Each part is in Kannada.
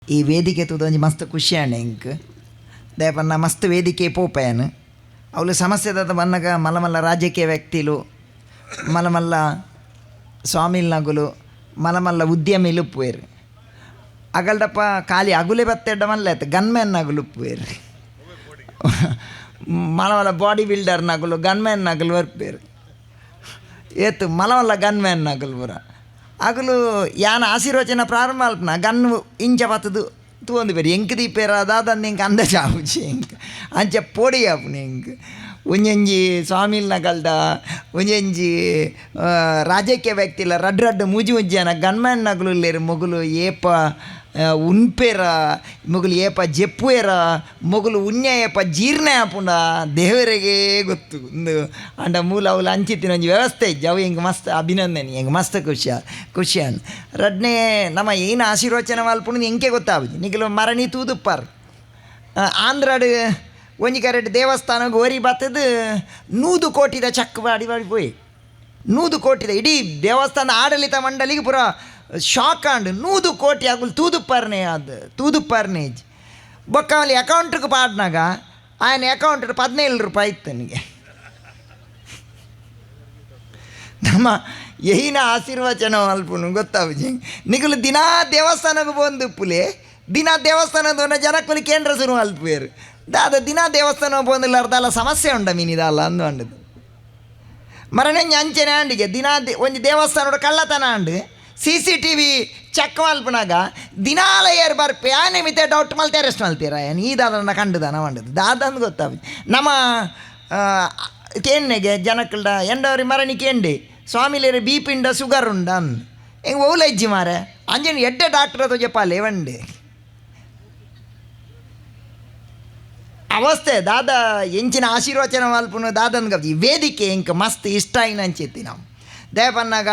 ಈ ವೇದಿಕೆ ತುದೊಂಜಿ ಮಸ್ತ್ ಖುಷಿಯಾಣೆ ಇಂಕ್ ದಯಪನ್ನ ಮಸ್ತ್ ವೇದಿಕೆ ಪೋಪಯನ್ ಅವಳು ಸಮಸ್ಯೆದ ಬನ್ನಗ ಮಲ್ಲ ರಾಜಕೀಯ ವ್ಯಕ್ತಿಲು ಮಲ್ಲ ಸ್ವಾಮಿಲ್ ನಗುಲು ಮಲ್ಲ ಉದ್ಯಮಿಲು ಉಪ್ಪುವೇರು ಅಗಲ್ಡಪ್ಪ ಖಾಲಿ ಅಗುಲೆ ಬತ್ತೆಡ್ಡ ಮಲ್ಲೆತ್ ಗನ್ಮ್ಯಾನ್ ನಗುಲು ಉಪ್ಪುವೇರು ಮಲ್ಲ ಬಾಡಿ ಬಿಲ್ಡರ್ ನಗುಲು ಗನ್ಮ್ಯಾನ್ ನಗುಲು ಬರ್ಪೇರು ಏತು ಮಲ್ಲ ಗನ್ಮ್ಯಾನ್ ನಗುಲು ಬರ ಅಗಲು ಯಾನ ಆಶೀರ್ವಚನ ಪ್ರಾರಂಭ ಅಲ್ಪನ ಗನ್ ಇಂಚ ಬತ್ತದು ತೂಂದು ಬೇರೆ ಎಂಕ್ ದೀಪೇರ ಅದಾದಂದು ಎಂಕ್ ಅಂದ ಚಾವುಚಿ ಎಂಕ್ ಅಂಚ ಪೊಡಿ ಆಪುನ ಎಂಕ್ ಒಂಜಿ ಸ್ವಾಮಿಲ್ನ ಕಲ್ದ ಒಂಜಿ ರಾಜಕೀಯ ವ್ಯಕ್ತಿಲ ರಡ್ಡು ಮುಜ್ಜನ ಗನ್ಮ್ಯಾನ್ ನಗುಲು ಲೇರು ಮೊಗುಲು ಏಪ ಉನ್ಪೇರ ಮೊಗುಲು ಏಪ ಜೆಪ್ಪುವೇರ ಮೊಗುಲು ಉಣ್ಯ ಏಪ ಜೀರ್ಣ ಆಪುಂಡ ದೇವರಿಗೆ ಗೊತ್ತು ಒಂದು ಅಂಡ ಮೂಲ ಅವಳು ಹಂಚಿತ್ತಿನ ಒಂಜಿ ವ್ಯವಸ್ಥೆ ಇಜ್ಜ ಅವು ಹೆಂಗೆ ಮಸ್ತ್ ಅಭಿನಂದನೆ ಹೆಂಗೆ ಮಸ್ತ್ ಖುಷಿಯಾನ್ ರಡ್ನೆ ನಮ್ಮ ಏನು ಆಶೀರ್ವಚನ ಮಲ್ಪುಂಡು ಎಂಕೆ ಗೊತ್ತಾಗುದು ನಿಖಲು ಮರಣಿ ತೂದುಪ್ಪಾರ ಆಂಧ್ರಡ್ ಒಂಜಿ ಕರೆಕ್ಟ್ ದೇವಸ್ಥಾನಕ್ಕೆ ಓರಿ ಬತ್ತದು 100 ಕೋಟಿದ ಚಕ್ ಬಾಡಿ ಪೋಯಿ 100 ಕೋಟಿದ ಇಡೀ ದೇವಸ್ಥಾನ ಆಡಳಿತ ಮಂಡಳಿಗೆ ಪೂರ ಶಾಕ್ ಆಂಡ್ 100 ಕೋಟಿ ಆಗುಲ್ ತೂದುಪ್ಪರ್ನೇ ಬೊಕ್ಕ ಅಲ್ಲಿ ಅಕೌಂಟ್ಗೆ ಪಾಡ್ನಾಗ ఆయన ಅಕೌಂಟ್ 17 ರೂಪಾಯಿ ಇತ್ತು ನನಗೆ ನಮ್ಮ ಏನ ಆಶೀರ್ವಚನ ಅಲ್ಪನು ಗೊತ್ತಾವು ನಿಗಲು ದಿನಾ ದೇವಸ್ಥಾನಕ್ಕೆ ಬಂದು ಪುಲೆ ದಿನಾ ದೇವಸ್ಥಾನದ ಜನಕ್ಕಲಿ ಕೇಂದ್ರ ಶುರು ಅಲ್ಪೇರು ದಾದ ದಿನಾ ದೇವಸ್ಥಾನ ಬಂದಿಲ್ಲ ಅರ್ಧಲ್ಲ ಸಮಸ್ಯೆ ಉಂಡ ಮೀನಿದಲ್ಲ ಅಂದು ಅಂಡದು ಮರಣೆಂಜಿ ಅಂಚೆನೆ ಅಂಡಿಗೆ ದಿನಾ ಒಂಜಿ ದೇವಸ್ಥಾನದ ಕಳ್ಳತನ ಅಂಡು CCTV ಚೆಕ್ ಮಲ್ಪನಾಗ ದಿನಾಲ ಏರು ಬರ್ಪೆ ಆನೆ ಮಿತೆ ಡೌಟ್ ಮಲ್ತೆ ಅರೆಸ್ಟ್ ಮಲ್ತೀರ ಏನು ಈ ದಾದನ ಕಂಡುದ ನಾವು ಅಂಡದು ದಾದಂದು ಗೊತ್ತಾವ ನಮ್ಮ ಕೇನ್ನೆಗೆ ಜನಕ್ಕಳ್ದ ಎಂಡವ್ರಿ ಮರಣಿಕೆ ಎಂಡಿ ಸ್ವಾಮಿಲೇರಿ BP ಇಂಡ ಶುಗರ್ ಉಂಡ ಅಂದು ಹೆಂಗೆ ಓಲಜ್ಜಿ ಮಾರೆ ಅಂಜನ ಎಡ್ಡೆ ಡಾಕ್ಟರ್ ಅದು ಜಪಾಲೆ ಒಂಡೆ ಅವಸ್ಥೆ ದಾದ ಎಂಚಿನ ಆಶೀರ್ವಚನ ಮಲ್ಪುನು ದಾದಂದು ಈ ವೇದಿಕೆ ಇಂಕ ಮಸ್ತ್ ಇಷ್ಟ ಆಯ್ನ ಅಂಚೆತ್ತಿ ನಾವು ದಯಪನ್ನಾಗ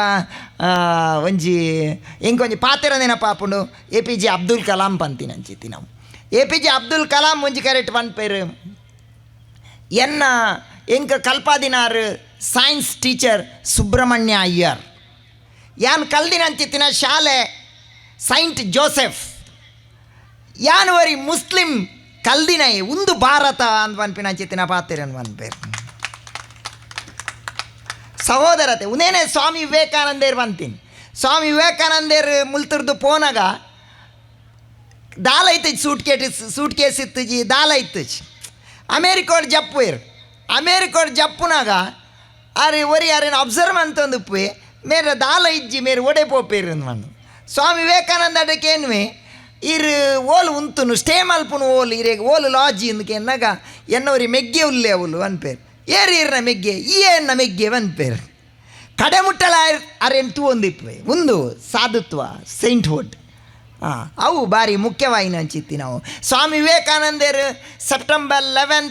ಒಂಜಿ ಇಂಕೊಂಜಿ ಪಾತೆರ ನೆನಪಾಪುಂಡು APJ ಅಬ್ದುಲ್ ಕಲಾಂ ಪಂತಿನ ಅಂಚೆತ್ತಿ ನಾವು APJ ಅಬ್ದುಲ್ ಕಲಾಂ ಒಂಜಿ ಕರೆಕ್ಟ್ ಪನ್ಪೇರು ಎನ್ನ ಎಂಕ ಕಲ್ಪಾದಿನಾರು ಸೈನ್ಸ್ ಟೀಚರ್ ಸುಬ್ರಹ್ಮಣ್ಯ ಅಯ್ಯರ್ ಯಾನ್ ಕಲ್ದಿನ ಅಂಚೆತ್ತಿನ ಶಾಲೆ ಸೈಂಟ್ ಜೋಸೆಫ್ ಯಾನ್ ವರಿ ಮುಸ್ಲಿಂ ಕಲ್ದಿನೈ ಒಂದು ಭಾರತ ಅಂತ ಪನ್ಪಿನ ಅಂಚೆತ್ತಿನ ಪಾತೆರನ್ ಪನ್ಪೇರು ಸಹೋದರತೆ ಉನೇನೆ ಸ್ವಾಮಿ ವಿವೇಕಾನಂದೇರು ಬಂತೀನಿ ಸ್ವಾಮಿ ವಿವೇಕಾನಂದೇರು ಮುಲ್ತರ್ದು ಪೋನಾಗ ದಾಲ ಐತಜಿ ಸೂಟ್ ಕೇಸ್ ಇತ್ತಜಿ ದಾಲ ಇತ್ತಜಿ ಅಮೇರಿಕೋಡ್ ಜಪ್ಪುವೇರು ಅಮೇರಿಕೋಡ್ ಜಪ್ಪುನಾಗ ಅರೆ ಒರಿ ಅರೇನು ಅಬ್ಸರ್ವ್ ಅಂತಂದು ಉಪ್ಪು ಮೇರೆ ದಾಲ ಇಜ್ಜಿ ಮೇರೆ ಒಡೆ ಪೋಪೇರು ಮಣ್ಣು ಸ್ವಾಮಿ ವಿವೇಕಾನಂದ ಅಡಕೇನ್ವೆ ಇರು ಓಲು ಉಂತುನು ಸ್ಟೇ ಮಲ್ಪುನು ಓಲು ಇರೇಗ ಓಲು ಲಾಜಿ ಇಂದಕ್ಕೆ ಎನ್ನಾಗ ಎನ್ನವರಿ ಮೆಗ್ಗೆ ಉಲ್ಲೆ ಅವಳು ಅನ್ಪೇರು ಏರಿರ್ನ ಮೆಗ್ಗೆ ಈ ಎನ್ನ ಮೆಗ್ಗೆ ಅನ್ಪೇರು ಕಡೆ ಮುಟ್ಟಲ ಅರೇನು ತೂ ಒಂದಿಪ್ಪೆ ಒಂದು ಸಾಧುತ್ವ ಸೈಂಟ್ಹುಡ್ ಅವು ಭಾರಿ ಮುಖ್ಯವಾಯಿನ ಅಂಚಿತ್ತಿ ನಾವು ಸ್ವಾಮಿ ವಿವೇಕಾನಂದರು ಸೆಪ್ಟೆಂಬರ್ 11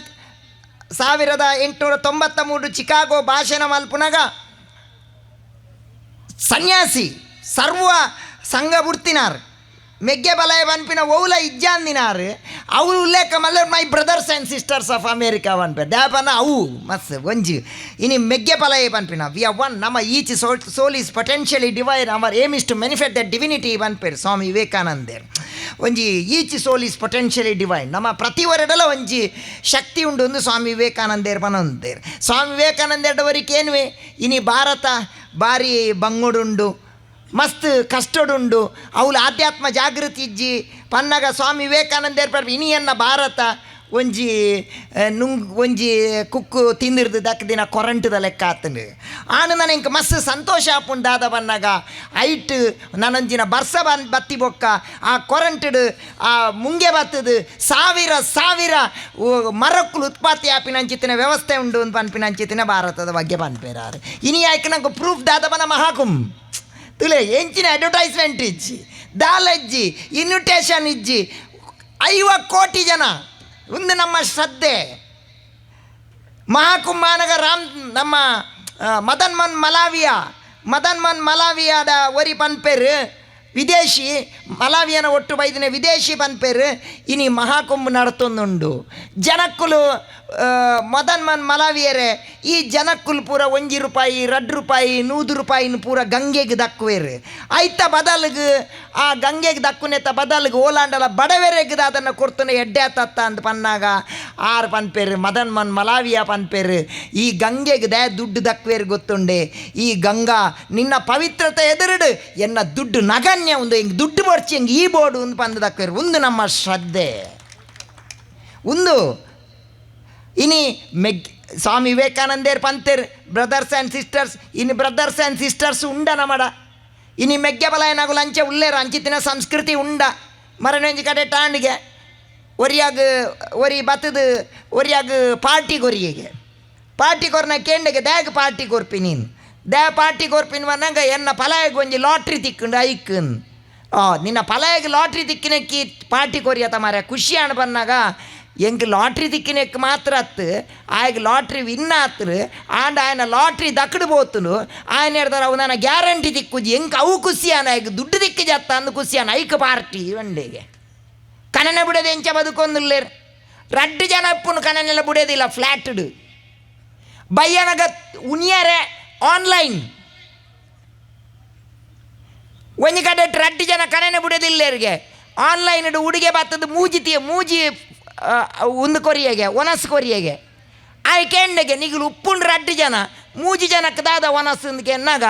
1893 ಚಿಕಾಗೋ ಭಾಷಣ ಮಲ್ಪುನಾಗ ಸನ್ಯಾಸಿ ಸರ್ವ ಸಂಘ ಬುಡ್ತಿನಾರ್ ಮೆಗ್ಗೆ ಬಲಯ ಪನ್ಪಿನ ಓಲ ಇಜ್ಜಾಂದಿನಾರು ಅವ್ರು ಉಲ್ಲೇಖ ಮಲ್ಲ my brothers and sisters of America ಪನ್ಪೆ ದ್ಯಾಪನ ಅವು ಮಸ್ ಒಂಜಿ ಇನಿ ಮೆಗ್ಗೆ ಬಲಯ ಪನ್ಪಿನ ವಿ ಆರ್ ಒನ್ ನಮ್ಮ each soul is potentially divine our aim is to manifest the divinity ಪನ್ಪೇರು ಸ್ವಾಮಿ ವಿವೇಕಾನಂದೇರು ಒಂಜಿ each soul is potentially divine ನಮ್ಮ ಪ್ರತಿವರಡಲ ಒಂಜಿ ಶಕ್ತಿ ಉಂಡು ಒಂದು ಸ್ವಾಮಿ ವಿವೇಕಾನಂದೇರು ಪನೊಂದೇರು ಸ್ವಾಮಿ ವಿವೇಕಾನಂದೇರವರಿಗೆ ಏನುವೆ ಇನಿ ಭಾರತ ಭಾರಿ ಬಂಗುಡುಂಡು ಮಸ್ತ್ ಕಷ್ಟಡುಂಡು ಅವಳು ಆಧ್ಯಾತ್ಮ ಜಾಗೃತಿ ಇಜ್ಜಿ ಪನ್ನಗ ಸ್ವಾಮಿ ವಿವೇಕಾನಂದೇರ್ ಪರ್ವ ಇನಿಯನ್ನ ಭಾರತ ಒಂಜಿ ಕುಕ್ಕು ತಿಂದಿರ್ದು ದಕ್ಕ ದಿನ ಕೊರಂಟದ ಲೆಕ್ಕ ಆತಂಡು ಆನು ನನಗೆ ಮಸ್ತ್ ಸಂತೋಷ ಆಪುಂಡಾದ ಬನ್ನಾಗ ಐಟ್ ನನಂಜಿನ ಬರ್ಸ ಬತ್ತಿ ಬೊಕ್ಕ ಆ ಕೊರಂಟಡು ಆ ಮುಂಗೆ ಬತ್ತದು ಸಾವಿರ ಮರಕ್ಕುಲು ಉತ್ಪತ್ತಿ ಆಪಿನಂಚಿತ್ತಿನ ವ್ಯವಸ್ಥೆ ಉಂಡು ಅಂತ ಪನ್ಪಿನಂಚಿತ್ತಿನ ಭಾರತದ ಬಗ್ಗೆ ಪನ್ಪೇರಾರು ಇನಿ ಆಯ್ಕೆ ನಂಗೆ ಪ್ರೂಫ್ ದಾದಬನ ಮಹಾಕುಂ ತುಲೆ ಎಂಚಿನ ಅಡ್ವರ್ಟೈಸ್ಮೆಂಟ್ ಇಜ್ಜಿ ದಾಲಜ್ಜಿ ಇನ್ವಿಟೇಷನ್ ಇಜ್ಜಿ 50 ಕೋಟಿ ಜನ ಒಂದು ನಮ್ಮ ಶ್ರದ್ಧೆ ಮಹಾಕುಂಭಾನಗ ನಮ್ಮ ಮದನ್ ಮನ್ ಮಲಾವಿಯಾದ ಒರಿ ಪನ್ಪೇರು ವಿದೇಶಿ ಮಲಾವಿಯನ ಒಟ್ಟು ಬೈದಿನ ವಿದೇಶಿ ಪನ್ಪೇರು ಇನಿ ಮಹಾಕುಂಭ ನಡತೊಂದುಂಡು ಜನಕ್ಕುಲು ಮದನ್ ಮನ್ ಮಲಾವಿಯರೆ ಈ ಜನಕ್ಕುಲು ಪೂರ ₹1 ₹2 ಪೂರ ಗಂಗೆಗೆ ದಕ್ಕುವೇರು ಐತ ಬದಲಿಗೆ ಆ ಗಂಗೆಗೆ ದಕ್ಕುನೆತ್ತ ಬದಲಿಗೆ ಓಲಾಂಡಲ ಬಡವೆರೆಗದ ಅದನ್ನು ಕೊಡ್ತಾನೆ ಎಡ್ಡೆ ತತ್ತ ಅಂತ ಪನ್ನಾಗ ಆರು ಪನ್ಪೇರು ಮದನ್ ಮನ್ ಮಲಾವಿಯ ಪನ್ಪೇರು ಈ ಗಂಗೆಗೆ ದೇ ದುಡ್ಡು ದಕ್ಕುವೇರು ಗೊತ್ತುಂಡೆ ಈ ಗಂಗಾ ನಿನ್ನ ಪವಿತ್ರತೆ ಎದುರುಡು ಎನ್ನ ದುಡ್ಡು ನಗನ್ಯ ಒಂದು ಹಿಂಗೆ ದುಡ್ಡು ಬರ್ಚಿ ಹಿಂಗೆ ಈ ಬೋರ್ಡು ಒಂದು ಪಂದು ದಕ್ಕುವೇರು ಒಂದು ನಮ್ಮ ಶ್ರದ್ಧೆ ಒಂದು ಇನಿ ಸ್ವಾಮಿ ವಿವೇಕಾನಂದೇರ್ ಪಂತೇರ್ ಬ್ರದರ್ಸ್ ಆ್ಯಂಡ್ ಸಿಸ್ಟರ್ಸ್ ಇನ್ನು ಬ್ರದರ್ಸ್ ಆ್ಯಂಡ್ ಸಿಸ್ಟರ್ಸ್ ಉಂಡ ನಮಡ ಇನಿ ಮೆಗ್ಗೆ ಬಲಾಯನಾಗು ಅಂಚೆ ಉಳ್ಳೇರು ಅಂಚಿತ್ತಿನ ಸಂಸ್ಕೃತಿ ಉಂಡ ಮರನೊಂಜಿ ಕಡೆ ಟಾಂಡಿಗೆ ಒರಿ ಬತ್ತದು ಒರಿಯಾಗ ಪಾರ್ಟಿ ಕೊರಿಯಗೆ ಪಾರ್ಟಿ ಕೊರ್ನ ಕೇಂಡೆಗೆ ದ್ಯಾಗ ಪಾರ್ಟಿ ಕೊರ್ಪಿ ನೀನು ದೇ ಪಾರ್ಟಿ ಕೊರ್ಪಿನ ಬಂದಾಗ ಎನ್ನ ಪಲಾಯಗೆ ಒಂಜಿ ಲಾಟ್ರಿ ತಿಕ್ಕುಂಡು ಐಕ್ಕನ್ ನಿನ್ನ ಪಲಾಯಗೆ ಲಾಟ್ರಿ ತಿಕ್ಕಿನಕ್ಕಿ ಪಾರ್ಟಿ ಕೊರಿಯತ ಮಾರ ಖುಷಿ ಅಣ್ಣ ಬಂದಾಗ ಎಂಗೆ ಲಾಟ್ರಿ ತಿಕ್ಕಿನಕ್ಕೆ ಮಾತ್ರ ಅತ್ತು ಆಯ್ಗೆ ಲಾಟ್ರಿ ವಿನ್ ಆತ್ರು ಆಂಡ್ ఆయన ಲಾಟ್ರಿ ದಕ್ಕಡು పోతును ఆయన ಹೇಳ್ತಾರೆ ಅವು ನನ್ನ ಗ್ಯಾರಂಟಿ ತಿಕ್ಕುಜಿ ಎಂಗೆ ಅವು ಖುಷಿಯಾನ ಈಗ ದುಡ್ಡು ದಿಕ್ಕಿ ಜತ್ತ ಅಂದು ಖುಷಿಯಾನ ಐಕ ಪಾರ್ಟಿ ಒಂಡೆಗೆ ಕಣನೆ ಬಿಡೋದು ಎಂಚ ಬದುಕೊಂದಿಲ್ಲೇರು ರಡ್ಡು ಜನ ಅಪ್ಪನು ಕಣನೆಲ್ಲ ಬಿಡೋದಿಲ್ಲ ಫ್ಲ್ಯಾಟ್ಡು ಬಯ್ಯನಗ ಉನಿಯರೆ ಆನ್ಲೈನ್ ಒಂಜಿ ಕಡೆ ರಡ್ಡು ಜನ ಕಣನೆ ಬಿಡೋದಿಲ್ಲೇರಿಗೆ ಆನ್ಲೈನ್ ಹುಡುಗೆ ಬತ್ತದು ಮೂಜಿ ಒಂದು ಕೊರಿಯಗೆ ಒನಸ್ ಕೊರಿಯಗೆ ಆಯ್ಕೆಂಡೆಗೆ ನಿಗಲು ಉಪ್ಪುಂಡು ರಡ್ಡು ಜನ ಮೂಜಿ ಜನಕ್ಕೆ ದಾದ ಒನಸ್ಗೆ ಎನ್ನಾಗ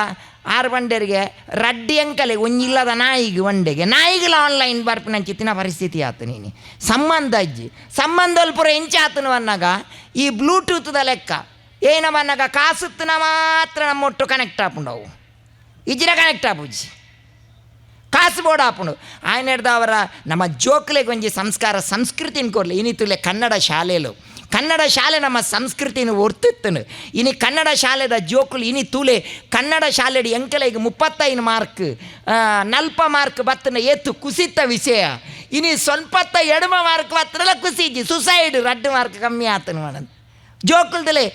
ಆರು ಬಂಡೆರಿಗೆ ರಡ್ಡಿ ಅಂಕಲೆ ಒಂಜಿಲ್ಲದ ನಾಯಿಗೆ ಒಂಡೆಗೆ ನಾಯಿಗಳ ಆನ್ಲೈನ್ ಬರ್ಪಿನಂಚಿತ್ತಿನ ಪರಿಸ್ಥಿತಿ ಆತು ನೀನು ಸಂಬಂಧಲ್ ಪುರ ಎಂಚ ಆತನು ಅನ್ನಾಗ ಈ ಬ್ಲೂಟೂತ್ದ ಲೆಕ್ಕ ಏನವನ್ನಾಗ ಕಾಸುತ್ತಿನ ಮಾತ್ರ ನಮ್ಮೊಟ್ಟು ಕನೆಕ್ಟ್ ಆಪುಂಡವು ಇಜ್ರ ಕನೆಕ್ಟ್ ಆಪುಜಿ ಕಾಸು ಬೋರ್ಡ್ ಆಪುಂಡು ఆయన ಅವರ ನಮ್ಮ ಜೋಕ್ಲೆಗೆ ಒಂಜಿ ಸಂಸ್ಕಾರ ಸಂಸ್ಕೃತಿನ ಕೊಡಲಿ ಇನಿತುಲೆ ಕನ್ನಡ ಶಾಲೆ ನಮ್ಮ ಸಂಸ್ಕೃತಿನ ಒರ್ತಿತ್ತನು ಇನಿ ಕನ್ನಡ ಶಾಲೆದ ಜೋಕುಲು ಇನಿ ತೂಲೆ ಕನ್ನಡ ಶಾಲೆಡಿ ಎಂಕಲೆಗೆ 35 ಮಾರ್ಕ್ 40 ಮಾರ್ಕ್ ಬತ್ತನ ಏತು ಕುಸಿತ ವಿಷಯ ಇನಿ ಸ್ವಲ್ಪ ಎಡಮ ಮಾರ್ಕ್ ಬತ್ತನಲ್ಲ ಕುಸಿಜಿ ಸುಸೈಡ್ 2 ಮಾರ್ಕ್ ಕಮ್ಮಿ ಆತನು ಮಾಡಂತ ಜೋಕುಲ್ದಲೆ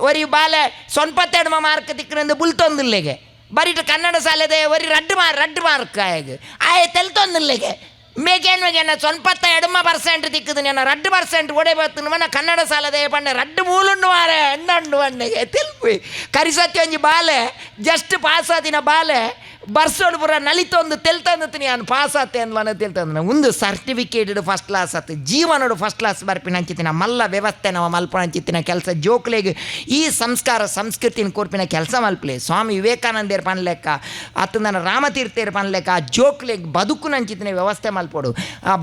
ಒರಿ ಬಾಲೆ 92 ಮಾರ್ಕ್ ತಿಕ್ಕನಂದು ಬುಲ್ತೊಂದಿಲ್ಲೆಗೆ ಬರೀಟ್ ಕನ್ನಡ ಶಾಲೆದೆ ಒರಿ ರಡ್ಡು ಮಾರ್ಕ್ ಆಯ ತೆಲ್ತೊಂದಿಲ್ಲೆಗೆ ಮೇಗೇನು ಸ್ವಲ್ಪ 2% ತಿಕ್ಕದು ನಾನು 2% ಒಡೆ ಬರ್ತನು ಮನ ಕನ್ನಡ ಸಾಲದೆ ಪಂಡೆ 2 ಮೂಲುಂಡು ಮಾರೆ ಎಂದಂಡು ಬಣ್ಣಗೆ ತೆಲ್ಪಿ ಕರಿಸತ್ತಿ ಒಂಜಿ ಬಾಲೆ ಜಸ್ಟ್ ಪಾಸ್ ಆದಿನ ಬಾಲೆ ಬರ್ಸೋಡು ಪುರ ನಲಿತೊಂದು ತೆಲ್ತಂದತೀನಿ ನಾನು ಪಾಸ್ ಆತೆ ಅಂದ್ವನ ತೆಲ್ತಂದ ಒಂದು ಸರ್ಟಿಫಿಕೇಟೆಡ್ ಫಸ್ಟ್ ಕ್ಲಾಸ್ ಆತು ಜೀವನೋಡು ಫಸ್ಟ್ ಕ್ಲಾಸ್ ಬರ್ಪಿನ ಹಂಚಿತ್ತಿನ ಮಲ್ಲ ವ್ಯವಸ್ಥೆ ನಾವು ಮಲ್ಪನ ಹಂಚಿತ್ತಿನ ಕೆಲಸ ಜೋಕ್ಲೆಗೆ ಈ ಸಂಸ್ಕಾರ ಸಂಸ್ಕೃತಿನ ಕೋರ್ಪಿನ ಕೆಲಸ ಮಲ್ಪಲೆ ಸ್ವಾಮಿ ವಿವೇಕಾನಂದೇರ್ ಪನ್ಲೆಕ್ಕ ಆತು ನನ್ನ ರಾಮತೀರ್ಥೇರ್ ಪನ್ಲೆಕ್ಕ ಜೋಕ್ಲೆಗೆ ಬದುಕು ಹಂಚಿತ್ತಿನ ವ್ಯವಸ್ಥೆ ಮಲ್ಪೋಡು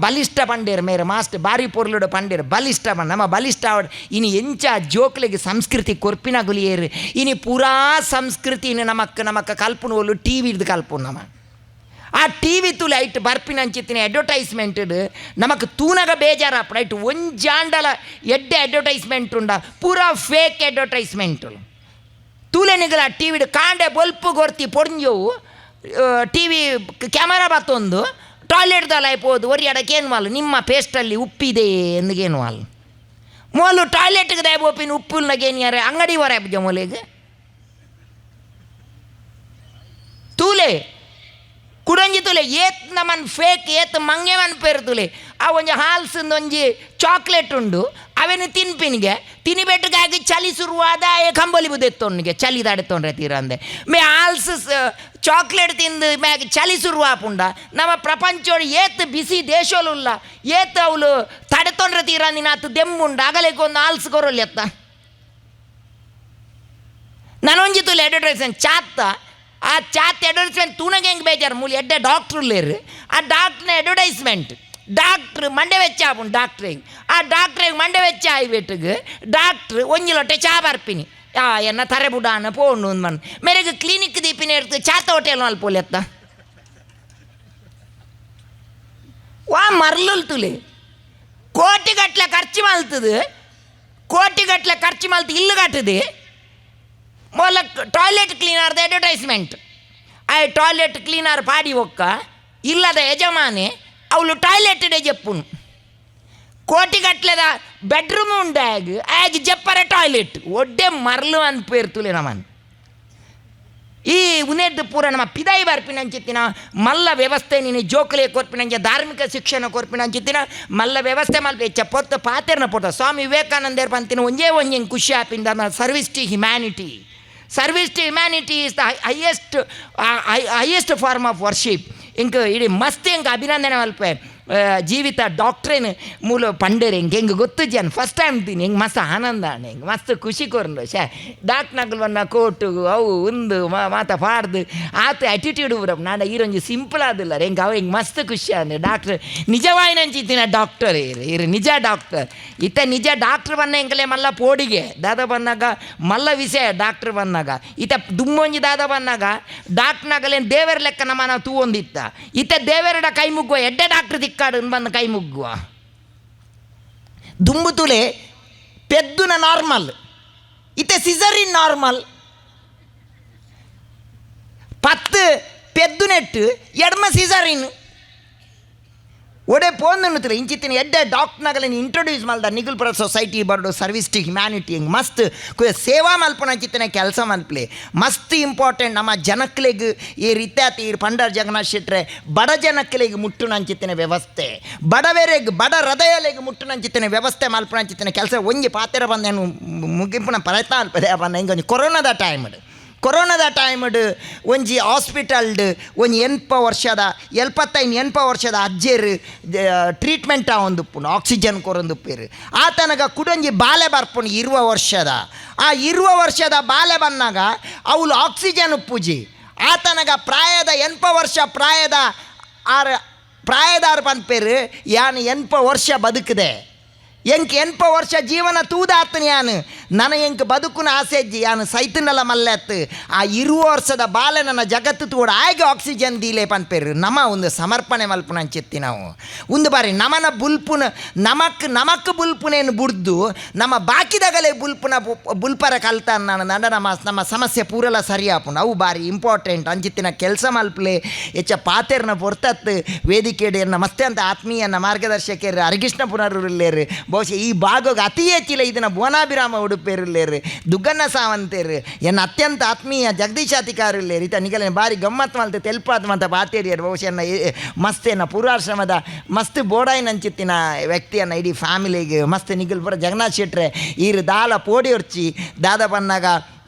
ಬಲಿಷ್ಠ ಪಂಡೇರ್ ಮೇರೆ ಮಾಸ್ಟ್ ಬಾರಿ ಪೊರ್ಲುಡು ಪಂಡೇರ್ ಬಲಿಷ್ಠ ಪಂಡ ನಮ್ಮ ಬಲಿಷ್ಠ ಅವಡ್ ಇನಿ ಎಂಚ ಜೋಕ್ಲೆಗೆ ಸಂಸ್ಕೃತಿ ಕೊರ್ಪಿನ ಗುಲಿಯೇರು ಇನಿ ಪೂರಾ ಸಂಸ್ಕೃತಿ ನಮಕ್ಕ ಕಲ್ಪನು ಒಲ್ಲು ಟಿ ವಿ ಕಲ್ಪು ನಮ್ಮ ಆ ಟಿ ವಿ ತುಲೆ ಐಟ್ ಬರ್ಪಿನ ಹಂಚಿತ್ತಿನ ಅಡ್ವರ್ಟೈಸ್ಮೆಂಟ್ ನಮಕ್ ತೂನಗ ಬೇಜಾರಾಪಡ ಐಟ್ ಒಂಜಾಂಡಲ ಎಡ್ಡೆ ಅಡ್ವರ್ಟೈಸ್ಮೆಂಟ್ ಉಂಡ ಪೂರಾ ಫೇಕ್ ಅಡ್ವರ್ಟೈಸ್ಮೆಂಟ್ ತೂಲೆ ನಿಗಲ ಟಿ ವಿ ಕಾಂಡೆ ಬಲ್ಪು ಗೊರ್ತಿ ಪೊಡ್ಂಜವು ಟಿ ವಿ ಕ್ಯಾಮರಾ ಬತ್ತೊಂದು ಟಾಯ್ಲೆಟ್ದಲ್ಲಿ ಆಯ್ಬೋದು ಒರಿ ಅಡಕ್ಕೇನು ಮಾಲು ನಿಮ್ಮ ಪೇಸ್ಟಲ್ಲಿ ಉಪ್ಪಿದೆ ಎಂದಗೇನು ಮಾಲು ಮೋಲು ಟಾಯ್ಲೆಟ್ಗೆ ದಾಯ ಬೋಪಿನ ಉಪ್ಪುಲ್ನಾಗೇನು ಯಾರು ಅಂಗಡಿ ಹೊರ ಹಬ್ಬ ಮೂಲೆಗೆ ತೂಲೆ ಕುಡಂಜಿ ತುಲೆ ಏತ್ ನಮನ್ ಫೇಕ್ ಏತ್ ಮಂಗೆ ಮನ್ ಪೇರು ತುಲೆ ಆ ಒಂಜಿ ಹಾಲ್ಸಿಂದ ಒಂಜಿ ಚಾಕ್ಲೇಟ್ ಉಂಡು ಅವೇನು ತಿನ್ಪಿನಿಗೆ ತಿನಿಬೆಟ್ಟಗಾಗಿ ಚಳಿ ಶುರುವಾದ ಕಂಬಲಿ ಬುದೆತ್ತೊನ್ನಿಗೆ ಚಳಿ ದಾಡೆತ್ತೊಂಡ್ರೆ ತೀರಂದೆ ಮೇ ಹಾಲ್ಸ್ ಚಾಕ್ಲೇಟ್ ತಿಂದು ಮ್ಯಾಗ ಚಳಿ ಶುರು ಆಪುಂಡ ನಮ್ಮ ಪ್ರಪಂಚೋಡು ಏತ್ ಬಿಸಿ ದೇಶೋಲುಲ್ಲ ಏತ್ ಅವಳು ತಡೆತೊಂಡ್ರೆ ತೀರಂದಿನ ಆತು ದೆಮ್ಮುಂಡು ಅಗಲೇಕೊಂದು ಹಾಲ್ಸ್ ಕೊರೊಲ್ಲಿ ಎತ್ತ ನನೊಂಜಿ ತುಲೆ ಅಡ್ವರ್ಟೈಸ್ಮೆಂಟ್ ಚಾತ್ತ ಆ ಚಾತ್ ಅಡ್ವರ್ಟೈಸ್ಮೆಂಟ್ ತೂನಗೆ ಹೆಂಗೆ ಬೇಜಾರು ಮೂಲಿ ಎಡ್ಡೆ ಡಾಕ್ಟ್ರುಲ್ಲೇರು ಆ ಡಾಕ್ಟ್ರನ ಅಡ್ವರ್ಟೈಸ್ಮೆಂಟ್ ಡಾಕ್ಟ್ರ್ ಮಂಡೆ ವೆಚ್ಚ ಆಪುಂಡು ಡಾಕ್ಟ್ರಿಗೆ ಆ ಡಾಕ್ಟ್ರಿಗೆ ಮಂಡೆ ವೆಚ್ಚ ಆಯ್ಬಿಟ್ಟಿಗೆ ಡಾಕ್ಟ್ರ್ ಒಂಜಿ ಲೊಟ್ಟೆ ಚಾ ಬರ್ಪಿನಿ ಎನ್ನ ತರೆ ಬುಡಾನ ಪೋಂಡು ಒಂದು ಮನ್ ಮೇರೆಗೆ ಕ್ಲಿನಿಕ್ ದೀಪಿನ ಇರ್ತದೆ ಚಾತ ಹೋಟೆಲ್ ಮಲ್ಪೋಲಿ ಎತ್ತ ವಾ ಮರ್ಲುಲ್ ತುಲೆ ಕೋಟಿಗಟ್ಲೆ ಖರ್ಚು ಮಲ್ತು ಇಲ್ಲು ಕಟ್ಟದೆ ಮೊದಲ ಟಾಯ್ಲೆಟ್ ಕ್ಲೀನರ್ದ ಅಡ್ವರ್ಟೈಸ್ಮೆಂಟ್ ಆ ಟಾಯ್ಲೆಟ್ ಕ್ಲೀನರ್ ಪಾಡಿ ಒಕ್ಕ ಇಲ್ಲದ ಯಜಮಾನೆ ಅವಳು ಟಾಯ್ಲೆಟ್ ಡೇ ಜಪ್ಪುನು ಕೋಟಿಗಟ್ಲೆದ ಬೆಡ್ರೂಮ್ ಉಂಡಾಗ ಆಗ ಜಪ್ಪರೆ ಟಾಯ್ಲೆಟ್ ಒಡ್ಡೆ ಮರಲು ಅಂತ ಪೇರ್ತುಲೆ ನಮ್ಮನ್ ಈ ಉನೇದ್ ಪೂರ ನಮ್ಮ ಪಿದಾಯಿ ಬರ್ಪಿನಂಚಿತ್ತಿನ ಮಲ್ಲ ವ್ಯವಸ್ಥೆ ನೀನು ಜೋಕಲೆ ಕೊರ್ಪಿನಂಚ ಧಾರ್ಮಿಕ ಶಿಕ್ಷಣ ಕೊರ್ಪಿನಂಚಿತ್ತಿನ ಮಲ್ಲ ವ್ಯವಸ್ಥೆ ಮಲ್ಪೆ ಹೆಚ್ಚ ಪೊತ್ತು ಪಾತೆರ್ನ ಪೊತ್ತ ಸ್ವಾಮಿ ವಿವೇಕಾನಂದರ್ ಪಂತಿನ ಒಂಜೇ ಖುಷಿ ಆಪಿಂದ service to humanity. Service to humanity is the highest form of worship. ಇಂಕ ಇಡೀ ಮಸ್ತ್ ಇಂಕ ಅಭಿನಂದನೆ ಮಲ್ಪೆ ಜೀವಿತ ಡಾಕ್ಟ್ರೇನು ಮೂಲ ಪಂಡೇರಿ ಹಿಂಗೆ ಗೊತ್ತು ಜನ ಫಸ್ಟ್ ಟೈಮ್ ತಿನ್ನಿ ಹಿಂಗೆ ಮಸ್ತ್ ಆನಂದ ಹಿಂಗೆ ಮಸ್ತ್ ಖುಷಿ ಕೊರ್ಲು ಡಾಕ್ಟ್ರ್ನಗಳು ಬಂದ ಕೋಟು ಅವು ಒಂದು ಮಾತ ಪಾಡ್ದು ಆತ ಆ್ಯಟಿಟ್ಯೂಡ್ ಬರ ನಾನು ಈರೊಂಜಿ ಸಿಂಪಲ್ ಆದಿಲ್ಲ ಹಿಂಗೆ ಅವು ಹಿಂಗೆ ಮಸ್ತ್ ಖುಷಿ ಅಂದ್ರೆ ಡಾಕ್ಟ್ರ್ ನಿಜವಾಯಿ ನಂಚಿತ್ತಿನ ಡಾಕ್ಟರ್ ಇರು ನಿಜ ಡಾಕ್ಟರ್ ನಿಜ ಡಾಕ್ಟ್ರ್ ಬನ್ನ ಹೆಂಗಲೇ ಮಲ್ಲ ಪೋಡಿಗೆ ದಾದ ಬಂದಾಗ ಮಲ್ಲ ವಿಷಯ ಡಾಕ್ಟ್ರ್ ಬಂದಾಗ ದುಮ್ಮೊಂಜಿ ದಾದ ಬಂದಾಗ ಡಾಕ್ಟ್ರ್ನಾಗಲೇನು ದೇವರ ಲೆಕ್ಕ ನಮ್ಮ ನಾವು ತೂವೊಂದಿತ್ತ ದೇವರಡ ಕೈ ಮುಗ್ಗುವ ಎಡ್ಡೆ ಡಾಕ್ಟ್ರ್ ದಿಕ್ಕಾಡು ಬಂದು ಕೈ ಮುಗ್ಗುವ ದುಂಬು ತುಲೆ ಪೆದ್ದುನ ನಾರ್ಮಲ್ ಸಿಸರಿನ್ ನಾರ್ಮಲ್ 10 ಪೆದ್ದುನೆಟ್ಟು ಎಡ್ಮ ಸಿಸರಿನ್ ಒಡೆ ಪೋಂದನುತ್ತಲೆ ಇಂಚಿತ್ತಿನ ಎಡ್ಡೆ ಡಾಕ್ಟ್ರ್ನಾಗಲೇನು ಇಂಟ್ರೊಡ್ಯೂಸ್ ಮಲ್ದ ನಿಗುಲ್ಪುರ ಸೊಸೈಟಿ ಬರ್ಡು ಸರ್ವಿಸ್ ಟು ಹ್ಯುಮ್ಯಾನಿಟಿ ಹಿಂಗೆ ಮಸ್ತ್ ಸೇವಾ ಮಲ್ಪನಂಚಿತ್ತಿನ ಕೆಲಸ ಮಲ್ಪಲೆ ಮಸ್ತ್ ಇಂಪಾರ್ಟೆಂಟ್ ನಮ್ಮ ಜನಕ್ಲೆಗ್ ಈ ರೀತ್ಯಾತಿ ಪಂಡರ್ ಜಗನ್ನಾಥ್ ಶೆಟ್ರೆ ಬಡ ಜನಕ್ಲೆಗ್ ಮುಟ್ಟುನಂಚಿತ್ತಿನ ವ್ಯವಸ್ಥೆ ಬಡವೆರೆಗ್ ಬಡ ಹೃದಯಲೆಗ್ ಮುಟ್ಟುನಂಚಿತ್ತಿನ ವ್ಯವಸ್ಥೆ ಮಲ್ಪನಂಚಿತ್ತಿನ ಕೆಲಸ ಒಂಜಿ ಪಾತೆರ ಬಂದೇನು ಮುಗಿಂಪುನ ಪ್ರಯತ್ನ ಅಲ್ಪದೆ ಬಂದ ಹಿಂಗೆ ಕೊರೋನಾದ ಟೈಮ್ಡ್ ಒಂಜಿ ಹಾಸ್ಪಿಟಲ್ಡ್ ಒಂಜಿ 75 ವರ್ಷದ ಅಜ್ಜೇರು ಟ್ರೀಟ್ಮೆಂಟ್ ಆವೊಂದುಪ್ಪುನು ಆಕ್ಸಿಜನ್ ಕೊರೊಂದುಪ್ಪೇರು ಆತನಗ ಕುಡೊಂಜಿ ಬಾಲೆ ಬರ್ಪುನು 20 ವರ್ಷದ ಬಾಲೆ ಬಂದಾಗ ಅವಳು ಆಕ್ಸಿಜನ್ ಉಪ್ಪುಜಿ ಆತನಗ ಪ್ರಾಯದ 80 ವರ್ಷ ಪ್ರಾಯದಾರು ಪನ್ಪೇರು ಯಾನು 80 ವರ್ಷ ಬದುಕಿದೆ ಎಂಕ್ 80 ವರ್ಷ ಜೀವನ ತೂದಾತನು ಯಾನು ನನಗೆ ಬದುಕುನ ಆಸೆ ಅಜ್ಜಿ ಯಾನು ಸೈತನಲ್ಲ ಮಲ್ಲೆತ್ತು ಆ 20 ವರ್ಷದ ಬಾಲೆ ನನ್ನ ಜಗತ್ತು ತೂಡ ಆಯ್ಕೆ ಆಕ್ಸಿಜನ್ ದೀಲೆ ಪನ್ಪೇರು ನಮ ಒಂದು ಸಮರ್ಪಣೆ ಮಲ್ಪುನ ಅಂಚೆತ್ತಿ ನಾವು ಒಂದು ಬಾರಿ ನಮನ ಬುಲ್ಪುನ ನಮಕ್ ಬುಲ್ಪುನೇನು ಬುಡ್ದು ನಮ್ಮ ಬಾಕಿದಾಗಲೇ ಬುಲ್ಪರ ಕಲ್ತ ನಂಡ ನಮ್ಮ ಸಮಸ್ಯೆ ಪೂರಲ ಸರಿಯಾಪುನ ಅವು ಬಾರಿ ಇಂಪಾರ್ಟೆಂಟ್ ಅಂಚಿತ್ತಿನ ಕೆಲಸ ಮಲ್ಪಲೆ ಹೆಚ್ಚ ಪಾತೆರ್ನ ಪೊರ್ತತ್ತು ವೇದಿಕೆಯನ್ನ ಮಸ್ತೆ ಅಂತ ಆತ್ಮೀಯನ ಮಾರ್ಗದರ್ಶಕರು ಹರಿಕೃಷ್ಣ ಪುನರುಲ್ಲೇರು ಬಹುಶಃ ಈ ಭಾಗಕ್ಕೆ ಅತಿ ಹೆಚ್ಚಿಲ್ಲ ಇದನ್ನು ಭುವನಾಭಿರಾಮ ಉಡುಪೇರಿಲ್ಲೇರು ದುಗ್ಗಣ್ಣ ಸಾವಂತೇರು ಎನ್ನ ಅತ್ಯಂತ ಆತ್ಮೀಯ ಜಗದೀಶಾತಿಕಾರಿಲ್ಲೇರು ಈತ ನಿಗಲ ಬಾರಿ ಗಮ್ಮತ್ತು ಮಲ್ತೆ ತೆಲ್ಪಾತ್ ಮಂತ ಬಾತೇರಿಯರು ಬಹುಶಃ ಮಸ್ತೇನ ಪೂರ್ವಾಶ್ರಮದ ಮಸ್ತ್ ಬೋಡಾಯಿನಂಚಿತ್ತಿನ ವ್ಯಕ್ತಿಯನ್ನು ಇಡೀ ಫ್ಯಾಮಿಲಿಗೆ ಮಸ್ತ್ ನಿಗಲ್ ಪುರ ಜಗನ್ನಾಥ್ ಶೆಟ್ರೆ ಈರು ದಾಲ ಪೋಡಿ ಹೊರ್ಚಿ ದಾದ ಬನ್ನಾಗ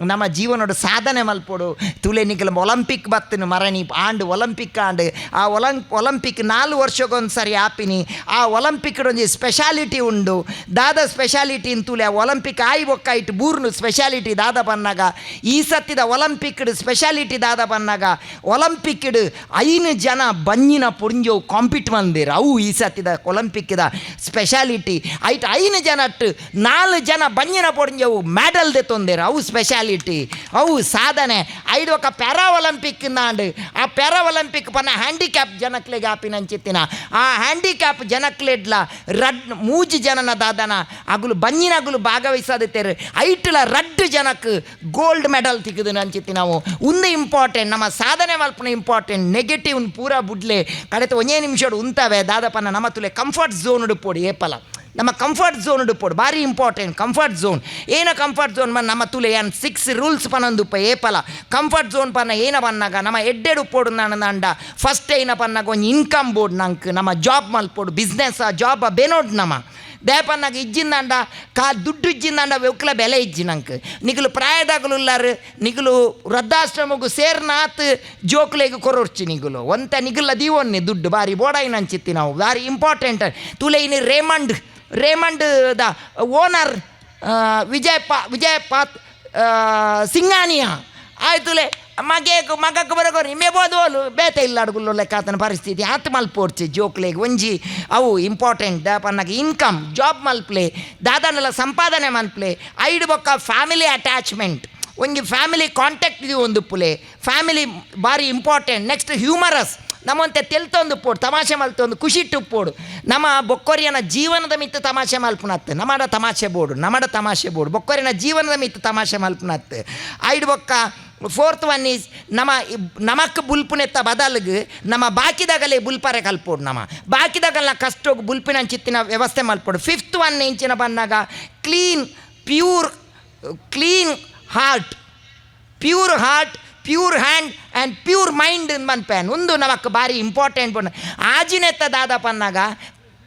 ನಮ್ಮ ಜೀವನೋಡು ಸಾಧನೆ ಮಲ್ಪೋಡು ತುಲೆ ನಿಗಲ ಒಲಂಪಿಕ್ ಬತ್ತನು ಮರಣಿ ಆಂಡು ಒಲಂಪಿಕ್ ಆಂಡು ಆ ಒಲಂಪಿಕ್ 4 ವರ್ಷಕ್ಕೊಂದು ಸರಿ ಆಪಿನಿ ಆ ಒಲಂಪಿಕ್ಡೊಂದು ಸ್ಪೆಷಾಲಿಟಿ ಉಂಡು ದಾದ ಸ್ಪೆಷಾಲಿಟಿ ತುಲೆ ಒಲಂಪಿಕ್ ಆಯಿ ಬೊಕ್ಕಾಯಿಟ್ಟು ಬೂರ್ನು ಸ್ಪೆಷಾಲಿಟಿ ದಾದ ಬನ್ನಾಗ ಈ ಸತ್ತಿದ ಒಲಂಪಿಕ್ಡ್ ಸ್ಪೆಷಾಲಿಟಿ ದಾದ ಬನ್ನಾಗ ಒಲಂಪಿಕ್ಡ್ 5 ಜನ ಬಂಜಿನ ಪುಂಜವು ಕಾಂಪಿಟ್ ಮಂದಿರು ಅವು ಈ ಸತ್ತಿದ ಒಲಂಪಿಕ್ದ ಸ್ಪೆಷಾಲಿಟಿ ಐಟ್ 5 ಜನಟ್ಟು 4 ಜನ ಬಂಜಿನ ಪುಂಜವು ಮೆಡಲ್ ದೆ ತೊಂದೇರು ಅವು ಸ್ಪೆಷಾಲಿಟಿ ಅವು ಸಾಧನೆ ಐದು ఒక ಪ್ಯಾರಾ ಒಲಿಂಪಿಕ್ ನಾಂಡು ಆ ಪ್ಯಾರಾ ಒಲಿಂಪಿಕ್ ಪನ್ನ ಹ್ಯಾಂಡಿಕ್ಯಾಪ್ ಜನಕ್ಲೆಗೆ ಆಪಿನಂಚಿತ್ತಿನ ಆ ಹ್ಯಾಂಡಿಕ್ಯಾಪ್ ಜನಕ್ಲೆಡ್ಲ ಮೂಜಿ ಜನನ ದಾದನ ಅಗುಲು ಬಂಜಿನಗುಲು ಭಾಗವಹಿಸದಿತ್ತೇರು ಐಟ್ಲ 2 ಜನಕ್ಕೆ ಗೋಲ್ಡ್ ಮೆಡಲ್ ತಿಕ್ಕದು ಅಂಚಿತ್ತಿ ನಾವು ಒಂದು ಇಂಪಾರ್ಟೆಂಟ್ ನಮ್ಮ ಸಾಧನೆ ಮಲ್ಪನ ಇಂಪಾರ್ಟೆಂಟ್ ನೆಗೆಟಿವ್ ಪೂರಾ ಬುಡ್ಲೆ ಕಡೆತ ಒಂದೇ ನಿಮಿಷಡು ಉಂತವೆ ದಾದಪನ್ನ ನಮ್ಮ ತುಲೆ ಕಂಫರ್ಟ್ ಝೋನ್ ಉಡುಪೋಡಿ ಏಪಲ ನಮ್ಮ ಕಂಫರ್ಟ್ ಝೋನ್ ಉಡುಪೋಡು ಭಾರಿ ಇಂಪಾರ್ಟೆಂಟ್ ಕಂಫರ್ಟ್ ಝೋನ್ ಏನ ಕಂಫರ್ಟ್ ಝೋನ್ ಬನ್ನ ನಮ್ಮ ತುಲೆ ಏನು 6 ರೂಲ್ಸ್ ಪನ್ನೊಂದುಪ್ಪ ಏಪಲ ಕಂಫರ್ಟ್ ಝೋನ್ ಪನ್ನ ಏನ ಬನ್ನಾಗ ನಮ್ಮ ಎಡ್ಡೆಡು ಉಪ್ಪೋಡು ನಂಡ ಫಸ್ಟ್ ಏನ ಪನ್ನಾಗ ಒಂದು ಇನ್ಕಮ್ ಬೋರ್ಡ್ ನಂಗೆ ನಮ್ಮ ಜಾಬ್ ಮಲ್ಪೋಡು ಬಿಸ್ನೆಸ್ ಜಾಬ್ ಬೆನೋಡು ನಮ್ಮ ದೇಪನ್ನಾಗ ಇಜ್ಜಿಂದಂಡ ದುಡ್ಡು ಇಜ್ಜಿಂದಂಡ ಒಕ್ಕಲ ಬೆಲೆ ಇಜ್ಜಿ ನಂಗೆ ನಿಗಲು ಪ್ರಾಯದಾಗಲುಲ್ಲಾರು ನಿಗಲು ವೃದ್ಧಾಶ್ರಮಗೂ ಸೇರ್ನಾತ್ ಜೋಕ್ಲೆಗೆ ಕೊರೊರ್ಚಿ ನಿಗಲು ಒಂತ ನಿಗಲ ದೀವೊನ್ನೆ ದುಡ್ಡು ಬಾರಿ ಬೋಡಾಯಿನ ಅಂಚಿತ್ತಿ ನಾವು ಬಾರಿ ಇಂಪಾರ್ಟೆಂಟ್ ತುಲೆ ಇನ್ನು ರೇಮಂಡ್ ದ ಓನರ್ ವಿಜಯಪಾತ್ ಸಿಂಗಾನಿಯಾ ಆಯ್ತುಲೆ ಮಗಕ್ಕೆ ಬರೋರು ಮೇಬೋದೋಲು ಬೇತೆ ಇಲ್ಲ ಅಡುಗುಲ್ಲ ಲೆಕ್ಕಾತನ ಪರಿಸ್ಥಿತಿ ಆತ ಮಲ್ಪೋಡ್ಚಿ ಜೋಕ್ಲೆಗೆ ಒಂಜಿ ಅವು ಇಂಪಾರ್ಟೆಂಟ್ ದಾಪನ್ನಾಗ ಇನ್ಕಮ್ ಜಾಬ್ ಮಲ್ಪ್ಲೆ ದಾದನೆಲ್ಲ ಸಂಪಾದನೆ ಮಲ್ಪ್ಲೆ ಐದು ಬೊಕ್ಕ ಫ್ಯಾಮಿಲಿ ಅಟ್ಯಾಚ್ಮೆಂಟ್ ಒಂಜಿ ಫ್ಯಾಮಿಲಿ ಕಾಂಟ್ಯಾಕ್ಟ್ ಇದು ಒಂದು ಪುಲೆ ಫ್ಯಾಮಿಲಿ ಭಾರಿ ಇಂಪಾರ್ಟೆಂಟ್ ನೆಕ್ಸ್ಟ್ ಹ್ಯೂಮರಸ್ ನಮ್ಮಂತೆ ತೆಲ್ತೊಂದು ಪೋಡು ತಮಾಷೆ ಮಲ್ತೊಂದು ಖುಷಿ ಟುಪ್ಪೋಡು ನಮ್ಮ ಬೊಕ್ಕೊರಿಯನ ಜೀವನದ ಮಿತ್ತು ತಮಾಷೆ ಮಲ್ಪುನತ್ತು ನಮ್ಮಡ ತಮಾಷೆ ಬೋಡು ಬೊಕ್ಕೊರಿಯನ ಜೀವನದ ಮಿತ್ತು ತಮಾಷೆ ಮಲ್ಪುನತ್ತು ಐದು ಬೊಕ್ಕ 4th ಒನ್ ಈಸ್ ನಮಕ್ ಬುಲ್ಪುನೆತ್ತ ಬದಲ್ಗೆ ನಮ್ಮ ಬಾಕಿದಾಗಲೇ ಬುಲ್ಪರೆ ಕಲ್ಪೋಡು ನಮ್ಮ ಬಾಕಿದಾಗಲ್ಲ ಕಷ್ಟೋಗಿ ಬುಲ್ಪಿನ ಚಿತ್ತಿನ ವ್ಯವಸ್ಥೆ ಮಲ್ಪೋಡು 5th ಒನ್ ಇಂಚಿನ ಬಂದಾಗ clean heart pure hand and pure mind ಮನ್ಪೇನ್ ಒಂದು ನಮಕ್ ಭಾರಿ ಇಂಪಾರ್ಟೆಂಟ್ ಪುಂಡು ಆಜಿನೆತ್ತ ದಾದ ಪನ್ನಾಗ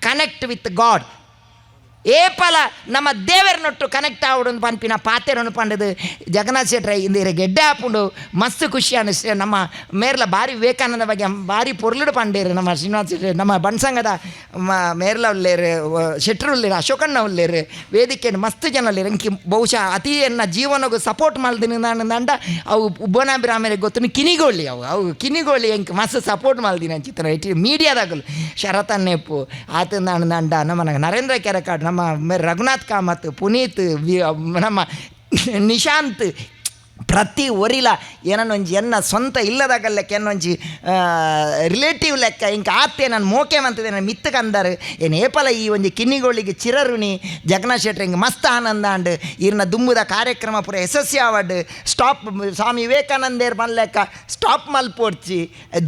ಕನೆಕ್ಟ್ ವಿತ್ ಗಾಡ್ ಏಪಲ ನಮ್ಮ ದೇವರನೊಟ್ಟು ಕನೆಕ್ಟ್ ಆವಡು ಪನ್ಪಿನ ಪಾತೆರನ್ನು ಪಂಡದು ಜಗನ್ನಾಥ್ ಶೆಟ್ರ ಇಂದಿರ ಗೆಡ್ಡೆ ಹಾಪುಂಡು ಮಸ್ತ್ ಖುಷಿ ಅನಿಸ್ತೇ ನಮ್ಮ ಮೇರ್ಲ ಭಾರಿ ವಿವೇಕಾನಂದ ಬಗ್ಗೆ ಭಾರಿ ಪೊರ್ಲುಡು ಪಂಡೇರು ನಮ್ಮ ಶ್ರೀನಿವಾಸ ಶೆಟ್ಟಿ ನಮ್ಮ ಬಣ್ಸಂಗದ ಮೇರ್ಲ ಉಳ್ಳೇರು ಶೆಟ್ರು ಉಳ್ಳೇರು ಅಶೋಕಣ್ಣ ಉಳ್ಳೇರು ವೇದಿಕೆಯನ್ನು ಮಸ್ತ್ ಜನ ಉಳ್ಳೇರು ಇಂಕಿ ಬಹುಶಃ ಅತಿ ಎನ್ನ ಜೀವನಗೂ ಸಪೋರ್ಟ್ ಮಲ್ದಿನ ಅವು ಉಬ್ಬನಾಭಿರಾಮರಿಗೆ ಗೊತ್ತು ಕಿನಿಗೋಳಿ ಅವು ಕಿನಿಗೋಳಿ ಎಂಕ್ ಮಸ್ತ್ ಸಪೋರ್ಟ್ ಮಲ್ದಿನ ಅಂಚಿತ್ತ ಇಟ್ಟು ಮೀಡಿಯಾದಾಗಲು ಶರತನ್ನೇಪು ಆತಂದ ನಮ್ಮ ನರೇಂದ್ರ ಕೆರೆಕಾಡು ನಮ್ಮ ರಘುನಾಥ್ ಕಾಮತ್ ಪುನೀತ್ ನಮ್ಮ ನಿಶಾಂತ್ ಪ್ರತಿ ಒರಿಲ ಏನನ್ನೊಂಜಿ ಎನ್ನ ಸ್ವಂತ ಇಲ್ಲದಾಗ ಲೆಕ್ಕ ಏನೊಂಜಿ ರಿಲೇಟಿವ್ ಲೆಕ್ಕ ಇಂಕ ಆತೆ ನಾನು ಮೋಕೆ ಮಂತದೆ ನಾನು ಮಿತ್ತು ಕಂದಾರು ಏನು ಏಪಲ ಈ ಒಂಜಿ ಕಿನ್ನಿಗೋಳಿಗೆ ಚಿರರುಣಿ ಜಗನ್ನಾಥ್ ಶೆಟ್ಟಿ ಹಿಂಗೆ ಮಸ್ತ್ ಆನಂದ ಅಂಡ್ ಇರ್ನ ದುಂಬುದ ಕಾರ್ಯಕ್ರಮ ಪೂರ ಯಶಸ್ವಿ ಆವಡ್ ಸ್ಟಾಪ್ ಸ್ವಾಮಿ ವಿವೇಕಾನಂದೇರ್ ಮಲ್ಲೆಕ್ಕ ಸ್ಟಾಪ್ ಮಲ್ಪೋಡ್ಚಿ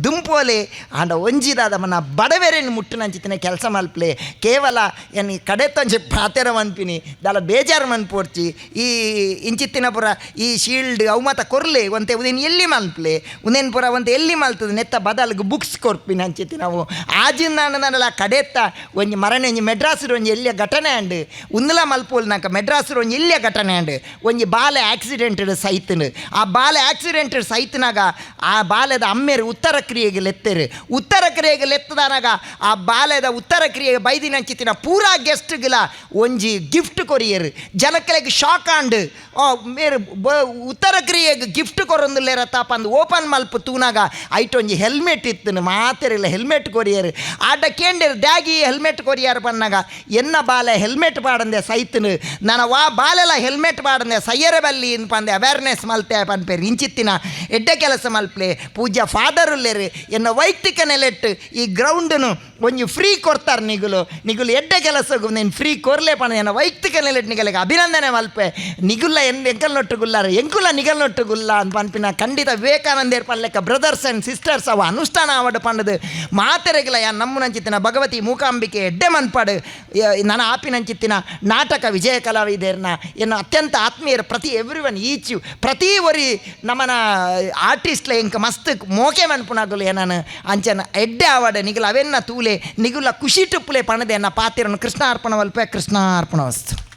ದುಂಪೋಲೆ ಆಂಡ ಒಂಜಿದಾದ ಮನ ಬಡವೆರೇನು ಮುಟ್ಟು ನಂಚಿತ್ತಿನ ಕೆಲಸ ಮಲ್ಪಲೆ ಕೇವಲ ಏನು ಕಡೆತೊಂಜಿ ಪಾತೆರ ಮನ್ಪಿನಿ ದಾಲ ಬೇಜಾರು ಮನ್ಪೋಡ್ಚಿ ಈ ಇಂಚಿತ್ತಿನ ಪುರ ಈ ಶೀಲ್ಡ್ ಅವು ಮಾತ ಕೊರ್ಲೆ ಒಂತೆ ಉದೇನು ಎಲ್ಲಿ ಮಲ್ಪಲೆ ಉದೇನು ಪುರ ಒಂತೆ ಎಲ್ಲಿ ಮಲ್ತದೆ ನೆತ್ತ ಬದಲ್ಗೆ ಬುಕ್ಸ್ ಕೊರ್ಪಿನ ಅಂಚಿತಿ ನಾವು ಆಜಿಂದ ನನ್ನಲ್ಲ ಕಡೆತ್ತ ಒಂಜಿ ಮರಣ ಒಂಜಿ ಮೆಡ್ರಾಸ್ರು ಒಂಜಿ ಎಲ್ಲಿಯ ಘಟನೆ ಅಂಡು ಉಂದಲ ಮಲ್ಪೋಲ್ ನಾಕ ಮೆಡ್ರಾಸ್ರು ಒಂಜಿ ಎಲ್ಲಿಯ ಘಟನೆ ಅಂಡು ಒಂಜಿ ಬಾಲೆ ಆಕ್ಸಿಡೆಂಟೆಡ್ ಸೈತನು ಆ ಬಾಲೆ ಆಕ್ಸಿಡೆಂಟೆಡ್ ಸೈತನಾಗ ಆ ಬಾಲೆದ ಅಮ್ಮೇರು ಉತ್ತರ ಕ್ರಿಯೆಗೆ ಲೆತ್ತರು ಉತ್ತರ ಕ್ರಿಯೆಗೆ ಲೆತ್ತದಾನಾಗ ಆ ಬಾಲೆದ ಉತ್ತರ ಕ್ರಿಯೆಗೆ ಬೈದಿನ ಅಂಚಿತಿನ ಪೂರಾ ಗೆಸ್ಟ್ಗಳ ಒಂಜಿ ಗಿಫ್ಟ್ ಕೊರಿಯರು ಜನಕ್ಕಲೆಗೆ ಶಾಕ್ ಆಂಡು ಮೇರು ಉತ್ತರ ಕ್ರಿಯೆಗೆ ಗಿಫ್ಟ್ ಕೊರೊಂದುಲ್ಲೇರ ತಾಪಂದು ಓಪನ್ ಮಲ್ಪ ತೂನಾಗ ಐಟೊಂಜಿ ಹೆಲ್ಮೆಟ್ ಇತ್ತು ಮಾತೆರಿಲ್ಲ ಹೆಲ್ಮೆಟ್ ಕೊರಿಯರು ಆಟ ಕೇಂದ್ರ ಡ್ಯಾಗಿ ಹೆಲ್ಮೆಟ್ ಕೊರಿಯರು ಪನ್ನಾಗ ಎನ್ನ ಬಾಲೆ ಹೆಲ್ಮೆಟ್ ಪಾಡಂದೆ ಸೈತನು ನಾನು ಬಾಲೆಲ್ಲ ಹೆಲ್ಮೆಟ್ ಪಾಡಂದೆ ಸಯ್ಯರ ಬಲ್ಲಿ ಪಂದೆ ಅವೇರ್ನೆಸ್ ಮಲ್ತೆ ಪನ್ಪೇರು ಇಂಚಿತ್ತಿನ ಎಡ್ಡೆ ಕೆಲಸ ಮಲ್ಪಲೆ ಪೂಜ್ಯ ಫಾದರ್ ಉಲ್ಲೇರು ಎನ್ನ ವೈಯಕ್ತಿಕ ನೆಲೆಟ್ಟು ಈ ಗ್ರೌಂಡನು ಒಂಜಿ ಫ್ರೀ ಕೊಡ್ತಾರೆ ನಿಗುಲು ಎಡ್ಡೆ ಕೆಲಸಗೂ ನೀನು ಫ್ರೀ ಕೊರ್ಲೆ ಪಣ ಎನ್ನ ವೈಯಕ್ತಿಕ ನೆಲೆಟ್ಟು ನಿಗಲಿಗೆ ಅಭಿನಂದನೆ ಮಲ್ಪೆ ನಿಗುಲ್ಲ ಎಂಕಲ್ನೊಟ್ಟು ಗುಲ್ಲಾರ ಎಂಕುಲ ನಿಗಲ್ನೊಟ್ಟು ಗುಲ್ಲ ಅಂತ ಪನ್ಪಿನ ಖಂಡಿತ ವಿವೇಕಾನಂದೇರ್ ಪಲ್ಲೆಕ್ಕ ಬ್ರದರ್ಸ್ ಆ್ಯಂಡ್ ಸಿಸ್ಟರ್ಸ್ ಅವ ಅನುಷ್ಠಾನ ಆವಡು ಪಂಡದು ಮಾತೆರೆಗಿಲ್ಲ ಯಾ ನಮ್ಮನಂಚಿತ್ತಿನ ಭಗವತಿ ಮೂಕಾಂಬಿಕೆ ಎಡ್ಡೆ ಮನ್ಪಾಡು ನನ್ನ ಆಪಿನಂಚಿತ್ತಿನ ನಾಟಕ ವಿಜಯ ಕಲಾವಿದೇರ್ನ ಎನ್ನ ಅತ್ಯಂತ ಆತ್ಮೀಯರು ಪ್ರತಿ ಎವ್ರಿ ಈಚು ಪ್ರತಿ ಒರಿ ನಮ್ಮನ ಆರ್ಟಿಸ್ಟ್ಲೆ ಇಂಕ ಮಸ್ತ್ ಮೋಕೆ ಮನ್ಪುನಾಗುಲು ಏನಾನು ಅಂಚನ ಎಡ್ಡೆ ಆವಡು ನಿಗುಲ ಅವೆನ್ನ ತೂಲೆ ನಿಗುಲ ಖುಷಿ ಟುಪ್ಪುಲೆ ಪಣದೆ ಎನ್ನ ಪಾತಿರನ್ನು ಕೃಷ್ಣ ಅರ್ಪಣ ವಲ್ಪೆ ಕೃಷ್ಣ ಅರ್ಪಣ ವಸ್ತು.